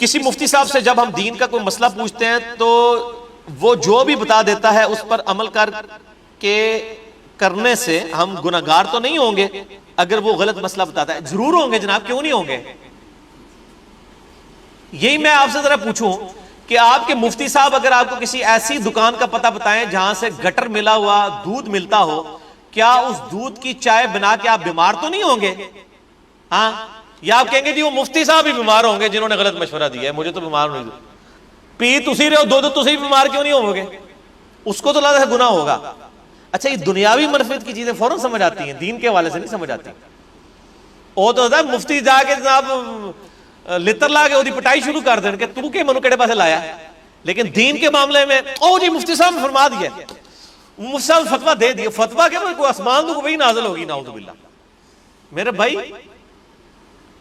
کسی مفتی صاحب سے جب ہم دین کا کوئی مسئلہ پوچھتے ہیں تو وہ جو بھی بتا دیتا ہے اس پر عمل کرنے سے ہم گناہگار تو نہیں ہوں گے اگر وہ غلط مسئلہ بتاتا ہے؟ ضرور ہوں گے جناب، کیوں نہیں ہوں گے؟ یہی میں آپ سے ذرا پوچھوں کہ آپ کے مفتی صاحب اگر آپ کو کسی ایسی دکان کا پتہ بتائیں جہاں سے گٹر ملا ہوا دودھ ملتا ہو، کیا اس دودھ کی چائے بنا کے آپ بیمار تو نہیں ہوں گے؟ ہاں، یا آپ کہیں گے جی وہ مفتی صاحب بھی بیمار ہوں گے جنہوں نے غلط مشورہ دیا ہے، مجھے تو بیمار نہیں دو پی تسی رہے ہو دودھ تسی بیمار کیوں نہیں ہو گے؟ اس کو تو لگتا ہے گناہ ہوگا۔ اچھا، یہ دنیاوی منفعت کی چیزیں فوراً سمجھ آتی ہیں، دین کے حوالے سے نہیں سمجھ آتی۔ وہ تو ہوتا ہے مفتی جا کے جناب لتر لا کے وہ پٹائی شروع کر دیں کہ تو کہ منو کڑے پاسے لایا، لیکن دین کے معاملے میں او جی مفتی صاحب نے فرما دیا، مفتی صاحب فتویٰ دے دیا، فتویٰ کے کوئی آسمان تو کوئی نازل ہوگی، نعوذ باللہ۔ میرے بھائی،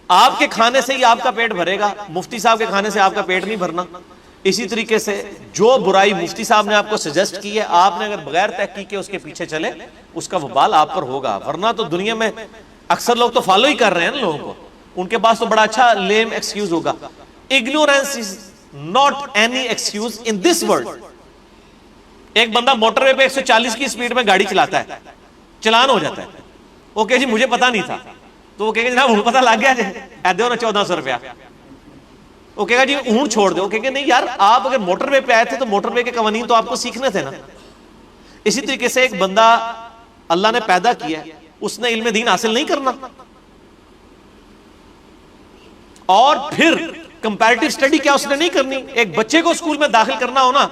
آپ کے کھانے سے ہی آپ کا پیٹ بھرے گا، مفتی صاحب کے کھانے سے آپ کا پیٹ نہیں بھرنا۔ اسی طریقے سے جو برائی مفتی صاحب نے آپ کو سجیسٹ کی ہے، آپ نے اگر بغیر تحقیق کے اس کے پیچھے چلے، اس کا وبال آپ پر ہوگا۔ ورنہ تو دنیا میں اکثر لوگ تو فالو ہی کر رہے ہیں نا لوگوں کو، ان کے پاس تو بڑا اچھا لیم ایکسکیوز ہوگا۔ Ignorance is not any excuse in this world۔ ایک بندہ موٹر وے پہ 140 کی سپیڈ میں گاڑی چلاتا ہے، چلان ہو جاتا ہے، وہ کہے جی مجھے پتا نہیں تھا، تو وہ کہے گا جناب ہوں پتا لگ گیا جی، ایدے ہونا 1400 روپیہ، وہ کہے گا جی ہوں چھوڑ دے، وہ کہے گا نہیں یار آپ اگر موٹر وے پہ آئے تھے تو موٹر وے کے قوانین تو آپ کو سیکھنے تھے نا۔ اسی طریقے سے ایک بندہ اللہ نے پیدا کیا ہے، اس نے علم دین حاصل نہیں کرنا، اور پھر کمپیریٹیو سٹڈی کیا اس نے نہیں کرنی؟ ایک بچے کو اسکول میں داخل کرنا ہونا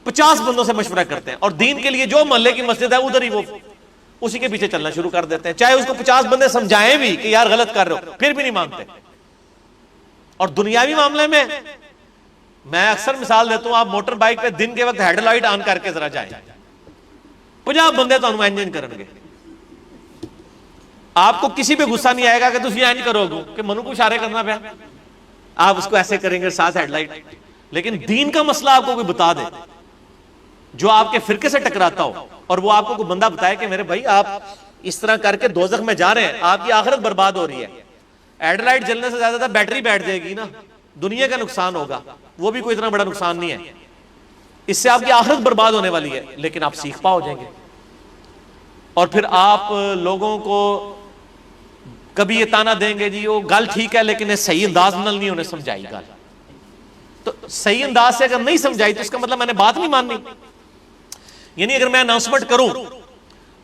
50 بندوں سے مشورہ کرتے ہیں، اور دین کے لیے جو محلے کی مسجد ہے ادھر ہی وہ اسی کے پیچھے چلنا شروع کر دیتے ہیں، چاہے اس کو 50 بندے سمجھائیں بھی کہ یار غلط کر رہے ہو، پھر بھی نہیں مانتے۔ اور دنیاوی معاملے میں میں اکثر مثال دیتا ہوں، آپ موٹر بائک پہ دن کے وقت ہیڈ لائٹ آن کر کے ذرا جائیں، 50 بندے تو انجن کریں گے، آپ کو کسی پہ غصہ نہیں آئے گا کہ تسی اینج کرو گے کہ منو کو اشارے کرنا پیا، آپ اس کو ایسے کریں گے ساتھ ہیڈ لائٹ۔ لیکن دین کا مسئلہ آپ کو کوئی بتا دے جو آپ کے فرقے سے ٹکراتا ہو، اور وہ آپ کو کوئی بندہ بتائے کہ میرے بھائی آپ اس طرح کر کے دوزخ میں جا رہے ہیں، آپ کی آخرت برباد ہو رہی ہے، ہیڈ لائٹ جلنے سے زیادہ بیٹری بیٹھ جائے گی نا، دنیا کا نقصان ہوگا، وہ بھی کوئی اتنا بڑا نقصان نہیں ہے، اس سے آپ کی آخرت برباد ہونے والی ہے، لیکن آپ سیکھ پا ہو جائیں گے۔ اور پھر آپ لوگوں کو کبھی یہ تانا دیں گے جی وہ گل ٹھیک ہے لیکن صحیح انداز نال نہیں انہیں سمجھائی گل، تو صحیح انداز سے اگر نہیں سمجھائی تو اس کا مطلب میں نے بات نہیں ماننی۔ یعنی اگر میں اناؤنسمنٹ کروں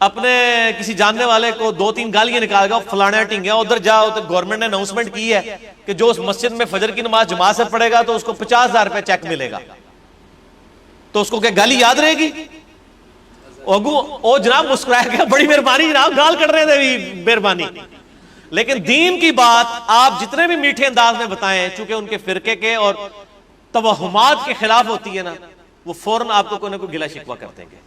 اپنے کسی جاننے والے کو 2-3 گالیاں نکال گا، فلانا ٹنگیا ادھر جاؤ، تو گورنمنٹ نے اناؤنسمنٹ کی ہے کہ جو اس مسجد میں فجر کی نماز جماعت سے پڑھے گا تو اس کو 50,000 روپے چیک ملے گا، تو اس کو کیا گالی یاد رہے گی؟ او جناب مسکرایا گیا، بڑی مہربانی جناب، گال کر رہے تھے مہربانی۔ لیکن دین کی بات آپ جتنے بھی میٹھے انداز میں بتائیں، چونکہ ان کے فرقے کے اور توہمات کے خلاف ہوتی ہے نا، وہ فوراً آپ کو کوئی نہ کوئی گلہ شکوہ کر دیں گے۔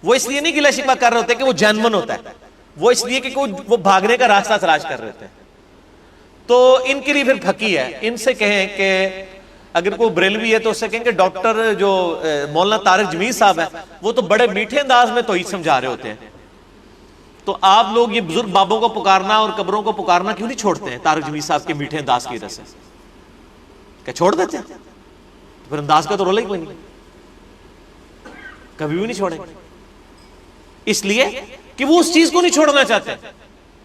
وہ اس لیے نہیں گلہ شکوہ کر رہے ہوتے کہ وہ جینون ہوتا ہے، وہ اس لیے کہ وہ بھاگنے کا راستہ تلاش کر رہے ہوتے ہیں۔ تو ان کے لیے پھر پھکی ہے، ان سے کہیں کہ اگر کوئی بریلوی ہے تو اس سے کہیں کہ ڈاکٹر جو مولانا طارق جمیل صاحب ہیں وہ تو بڑے میٹھے انداز میں توحید سمجھا رہے ہوتے ہیں، تو آپ لوگ یہ بزرگ بابوں کو پکارنا اور قبروں کو پکارنا کیوں نہیں چھوڑتے ہیں طارق جمیل صاحب کے میٹھے انداز کی وجہ سے؟ کہ چھوڑ دیتے ہیں؟ پھر انداز کا تو رولا ہی کوئی نہیں، کبھی بھی نہیں چھوڑیں گے، اس لیے کہ وہ اس چیز کو نہیں چھوڑنا چاہتے،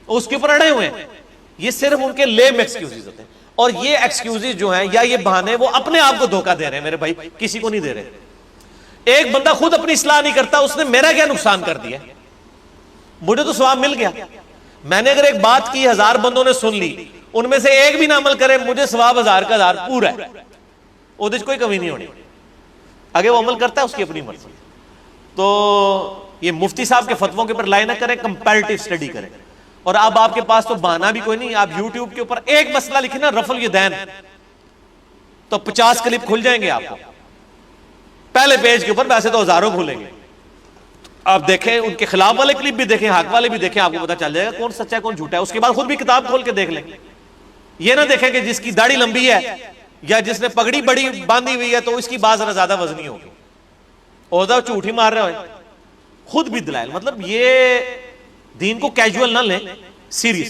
اس کے اوپر اڑے ہوئے ہیں۔ یہ صرف ان کے لیم ایکسکیوزز ہوتے ہیں، اور یہ ایکسکیوزز جو ہیں یا یہ بہانے وہ اپنے آپ کو دھوکہ دے رہے ہیں میرے بھائی، کسی کو نہیں دے رہے۔ ایک بندہ خود اپنی اصلاح نہیں کرتا، اس نے میرا کیا نقصان کر دیا؟ مجھے تو ثواب مل گیا، میں نے اگر ایک بات کی 1000 بندوں نے سن لی، ان میں سے ایک بھی نہ عمل کرے، مجھے ثواب 1000 کا 1000 پورا ہے، ادھر کوئی کمی نہیں ہونی۔ اگر وہ عمل کرتا ہے اس کی اپنی مرضی۔ تو یہ مفتی صاحب کے فتووں کے اوپر لائے نہ کریں، کمپیریٹیو سٹڈی کریں۔ اور اب آپ کے پاس تو بہانہ بھی کوئی نہیں، آپ یوٹیوب کے اوپر ایک مسئلہ لکھیں نا، رفع الیدین، تو 50 کلپ کھل جائیں گے آپ کو پہلے پیج کے اوپر، ویسے تو ہزاروں کھلیں گے۔ آپ دیکھیں ان کے خلاف والے کلپ بھی دیکھیں، حق والے بھی دیکھیں، آپ کو پتا چل جائے گا کون سچا ہے کون جھوٹا ہے۔ اس کے بعد خود بھی کتاب کھول کے دیکھ لیں، یہ نہ دیکھیں کہ جس کی داڑھی لمبی ہے یا جس نے پگڑی بڑی باندھی ہوئی ہے تو اس کی بات ذرا زیادہ وزنی ہوگی، اور جھوٹ ہی مار رہے ہوئے، خود بھی دلائل۔ مطلب یہ دین کو کیجول نہ لیں، سیریس